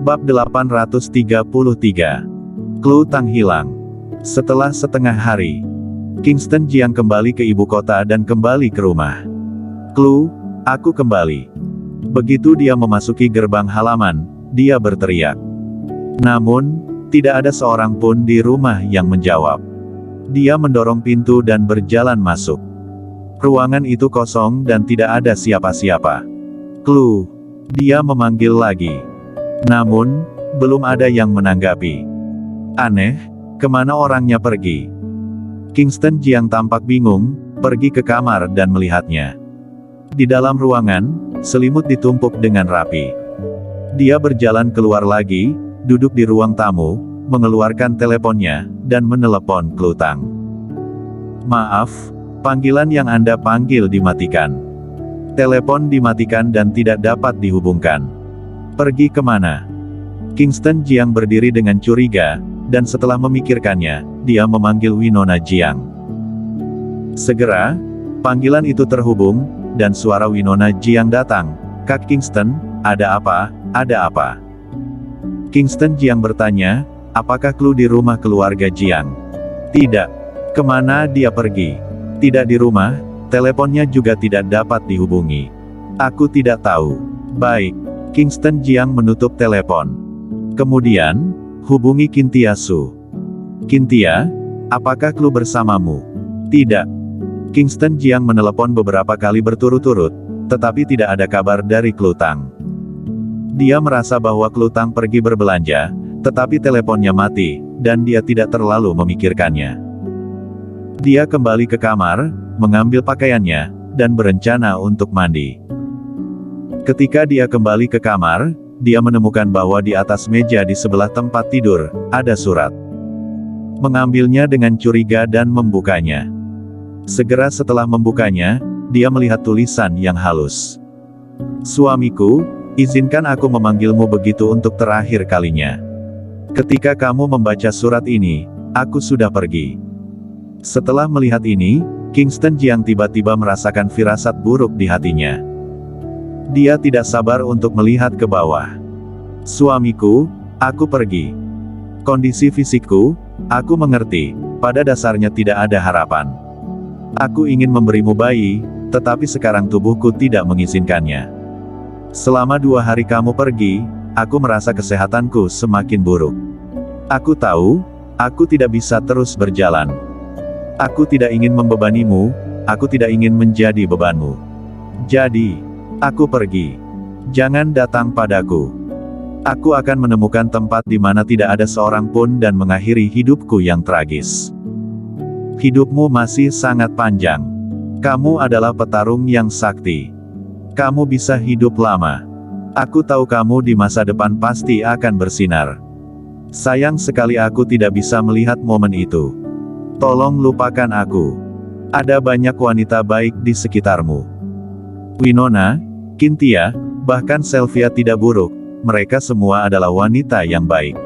Bab 833. Klu Tang hilang. Setelah setengah hari, Kingston Jiang kembali ke ibu kota dan kembali ke rumah. Klu, aku kembali. Begitu dia memasuki gerbang halaman, dia berteriak. Namun, tidak ada seorang pun di rumah yang menjawab. Dia mendorong pintu dan berjalan masuk. Ruangan itu kosong dan tidak ada siapa-siapa. Klu, dia memanggil lagi. Namun, belum ada yang menanggapi. Aneh, kemana orangnya pergi? Kingston Jiang tampak bingung, pergi ke kamar dan melihatnya. Di dalam ruangan, selimut ditumpuk dengan rapi. Dia berjalan keluar lagi, duduk di ruang tamu, mengeluarkan teleponnya, dan menelepon Klu Tang. Maaf, panggilan yang Anda panggil dimatikan. Telepon dimatikan dan tidak dapat dihubungkan. Pergi kemana? Kingston Jiang berdiri dengan curiga, dan setelah memikirkannya, dia memanggil Winona Jiang. Segera, panggilan itu terhubung, dan suara Winona Jiang datang. Kak Kingston, ada apa, ada apa? Kingston Jiang bertanya, apakah Klu di rumah keluarga Jiang? Tidak. Kemana dia pergi? Tidak di rumah, teleponnya juga tidak dapat dihubungi. Aku tidak tahu. Baik. Kingston Jiang menutup telepon. Kemudian, hubungi Kintia Su. Kintia, apakah Klu bersamamu? Tidak. Kingston Jiang menelepon beberapa kali berturut-turut, tetapi tidak ada kabar dari Klu Tang. Dia merasa bahwa Klu Tang pergi berbelanja, tetapi teleponnya mati, dan dia tidak terlalu memikirkannya. Dia kembali ke kamar, mengambil pakaiannya, dan berencana untuk mandi. Ketika dia kembali ke kamar, dia menemukan bahwa di atas meja di sebelah tempat tidur, ada surat. Mengambilnya dengan curiga dan membukanya. Segera setelah membukanya, dia melihat tulisan yang halus. Suamiku, izinkan aku memanggilmu begitu untuk terakhir kalinya. Ketika kamu membaca surat ini, aku sudah pergi. Setelah melihat ini, Kingston Jiang tiba-tiba merasakan firasat buruk di hatinya. Dia tidak sabar untuk melihat ke bawah. Suamiku, aku pergi. Kondisi fisikku, aku mengerti, pada dasarnya tidak ada harapan. Aku ingin memberimu bayi, tetapi sekarang tubuhku tidak mengizinkannya. Selama 2 hari kamu pergi, aku merasa kesehatanku semakin buruk. Aku tahu, aku tidak bisa terus berjalan. Aku tidak ingin membebanimu, aku tidak ingin menjadi bebanmu. Jadi, aku pergi. Jangan datang padaku. Aku akan menemukan tempat di mana tidak ada seorang pun dan mengakhiri hidupku yang tragis. Hidupmu masih sangat panjang. Kamu adalah petarung yang sakti. Kamu bisa hidup lama. Aku tahu kamu di masa depan pasti akan bersinar. Sayang sekali aku tidak bisa melihat momen itu. Tolong lupakan aku. Ada banyak wanita baik di sekitarmu. Winona, Kintia, bahkan Sylvia tidak buruk, mereka semua adalah wanita yang baik.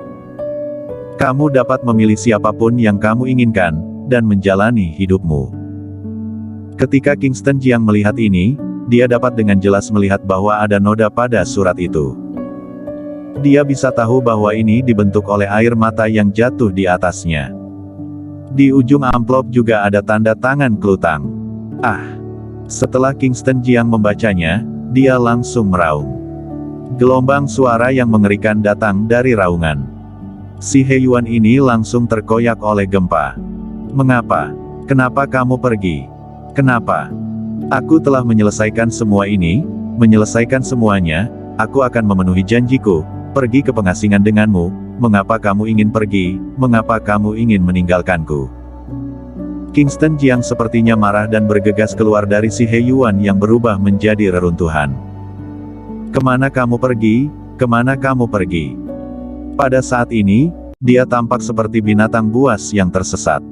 Kamu dapat memilih siapapun yang kamu inginkan, dan menjalani hidupmu. Ketika Kingston Jiang melihat ini, dia dapat dengan jelas melihat bahwa ada noda pada surat itu. Dia bisa tahu bahwa ini dibentuk oleh air mata yang jatuh di atasnya. Di ujung amplop juga ada tanda tangan Klu Tang. Ah! Setelah Kingston Jiang membacanya, dia langsung meraung. Gelombang suara yang mengerikan datang dari raungan. Si Heyuan ini langsung terkoyak oleh gempa. Mengapa? Kenapa kamu pergi? Kenapa? Aku telah menyelesaikan semua ini, menyelesaikan semuanya, aku akan memenuhi janjiku, pergi ke pengasingan denganmu. Mengapa kamu ingin pergi? Mengapa kamu ingin meninggalkanku? Kingston Jiang sepertinya marah dan bergegas keluar dari si Heyuan yang berubah menjadi reruntuhan. Kemana kamu pergi? Kemana kamu pergi? Pada saat ini, dia tampak seperti binatang buas yang tersesat.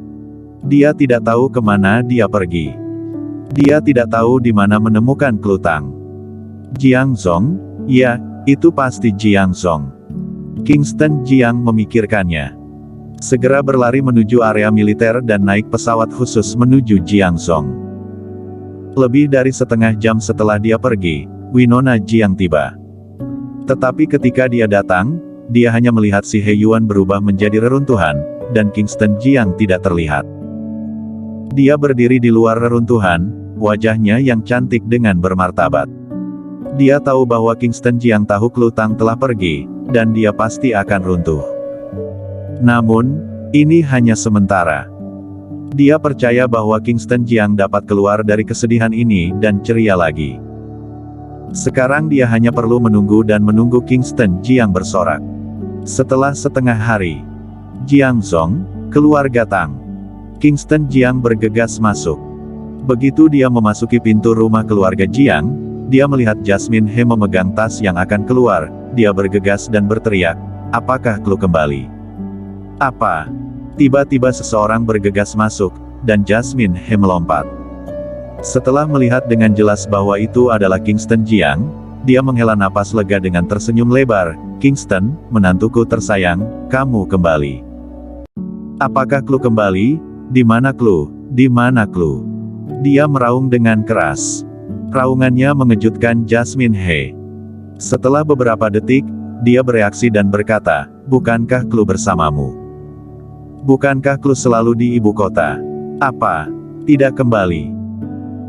Dia tidak tahu kemana dia pergi. Dia tidak tahu di mana menemukan Klu Tang. Jiang Zong? Ya, itu pasti Jiang Zong. Kingston Jiang memikirkannya. Segera berlari menuju area militer dan naik pesawat khusus menuju Jiangzhou. Lebih dari setengah jam setelah dia pergi, Winona Jiang tiba. Tetapi ketika dia datang, dia hanya melihat si He Yuan berubah menjadi reruntuhan, dan Kingston Jiang tidak terlihat. Dia berdiri di luar reruntuhan, wajahnya yang cantik dengan bermartabat. Dia tahu bahwa Kingston Jiang tahu Klu Tang telah pergi, dan dia pasti akan runtuh. Namun, ini hanya sementara. Dia percaya bahwa Kingston Jiang dapat keluar dari kesedihan ini dan ceria lagi. Sekarang dia hanya perlu menunggu dan menunggu Kingston Jiang bersorak. Setelah setengah hari, Jiang Zong, keluarga Tang. Kingston Jiang bergegas masuk. Begitu dia memasuki pintu rumah keluarga Jiang, dia melihat Jasmine He memegang tas yang akan keluar. Dia bergegas dan berteriak, "Apakah Klu kembali?" "Apa?" Tiba-tiba seseorang bergegas masuk, dan Jasmine He melompat. Setelah melihat dengan jelas bahwa itu adalah Kingston Jiang, dia menghela napas lega dengan tersenyum lebar. "Kingston, menantuku tersayang, kamu kembali." "Apakah Klu kembali? Di mana Klu? Di mana Klu?" Dia meraung dengan keras. Raungannya mengejutkan Jasmine He. Setelah beberapa detik, dia bereaksi dan berkata, "Bukankah Klu bersamamu? Bukankah Klu selalu di ibu kota? Apa? Tidak kembali?"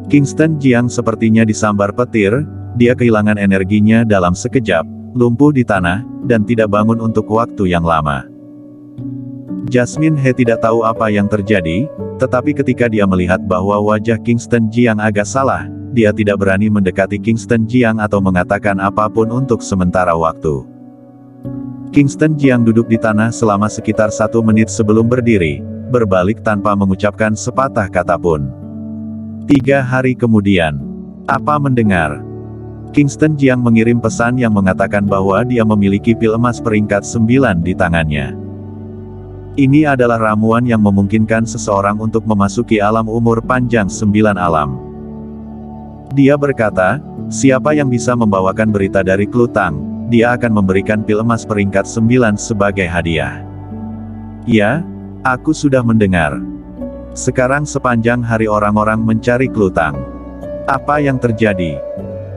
Kingston Jiang sepertinya disambar petir, dia kehilangan energinya dalam sekejap, lumpuh di tanah, dan tidak bangun untuk waktu yang lama. Jasmine He tidak tahu apa yang terjadi, tetapi ketika dia melihat bahwa wajah Kingston Jiang agak salah, dia tidak berani mendekati Kingston Jiang atau mengatakan apapun untuk sementara waktu. Kingston Jiang duduk di tanah selama sekitar 1 menit sebelum berdiri, berbalik tanpa mengucapkan sepatah kata pun. 3 hari kemudian, apa mendengar? Kingston Jiang mengirim pesan yang mengatakan bahwa dia memiliki pil emas peringkat 9 di tangannya. Ini adalah ramuan yang memungkinkan seseorang untuk memasuki alam umur panjang 9 alam. Dia berkata, siapa yang bisa membawakan berita dari Klu Tang, dia akan memberikan pil emas peringkat 9 sebagai hadiah. Ya, aku sudah mendengar. Sekarang sepanjang hari orang-orang mencari Klu Tang. Apa yang terjadi?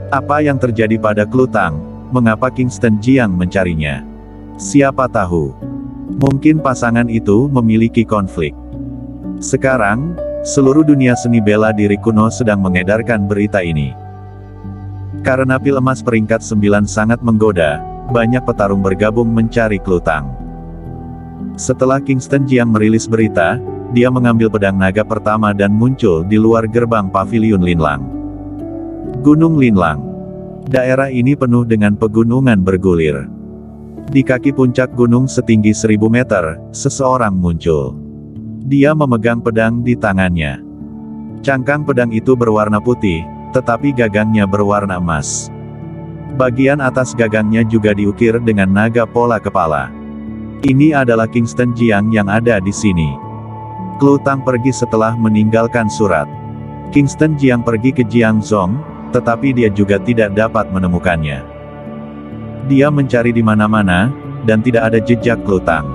Apa yang terjadi pada Klu Tang? Mengapa Kingston Jiang mencarinya? Siapa tahu? Mungkin pasangan itu memiliki konflik. Sekarang, seluruh dunia seni bela diri kuno sedang mengedarkan berita ini. Karena pil emas peringkat 9 sangat menggoda, banyak petarung bergabung mencari Klu Tang. Setelah Kingston Jiang merilis berita, dia mengambil pedang naga pertama dan muncul di luar gerbang paviliun Linlang. Gunung Linlang. Daerah ini penuh dengan pegunungan bergulir. Di kaki puncak gunung setinggi 1000 meter, seseorang muncul. Dia memegang pedang di tangannya. Cangkang pedang itu berwarna putih, tetapi gagangnya berwarna emas. Bagian atas gagangnya juga diukir dengan naga pola kepala. Ini adalah Kingston Jiang yang ada di sini. Klu Tang pergi setelah meninggalkan surat. Kingston Jiang pergi ke Jiang Zong, tetapi dia juga tidak dapat menemukannya. Dia mencari di mana-mana, dan tidak ada jejak Klu Tang.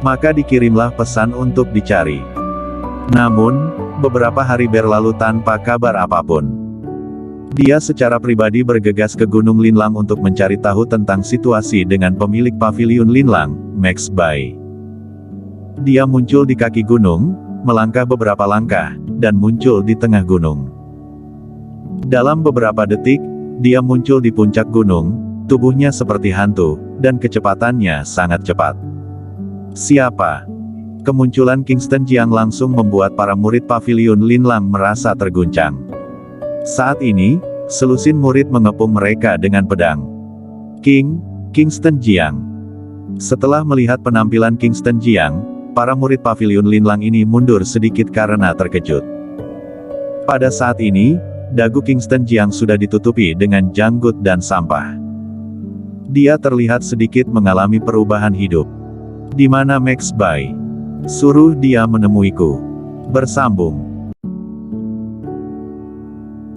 Maka dikirimlah pesan untuk dicari. Namun, beberapa hari berlalu tanpa kabar apapun. Dia secara pribadi bergegas ke Gunung Linlang untuk mencari tahu tentang situasi dengan pemilik paviliun Linlang, Max Bai. Dia muncul di kaki gunung, melangkah beberapa langkah, dan muncul di tengah gunung. Dalam beberapa detik, dia muncul di puncak gunung, tubuhnya seperti hantu, dan kecepatannya sangat cepat. Siapa? Kemunculan Kingston Jiang langsung membuat para murid paviliun Linlang merasa terguncang. Saat ini, selusin murid mengepung mereka dengan pedang. Kingston Jiang. Setelah melihat penampilan Kingston Jiang, para murid paviliun Linlang ini mundur sedikit karena terkejut. Pada saat ini, dagu Kingston Jiang sudah ditutupi dengan janggut dan sampah. Dia terlihat sedikit mengalami perubahan hidup. Di mana Max Bai? Suruh dia menemuiku. Bersambung.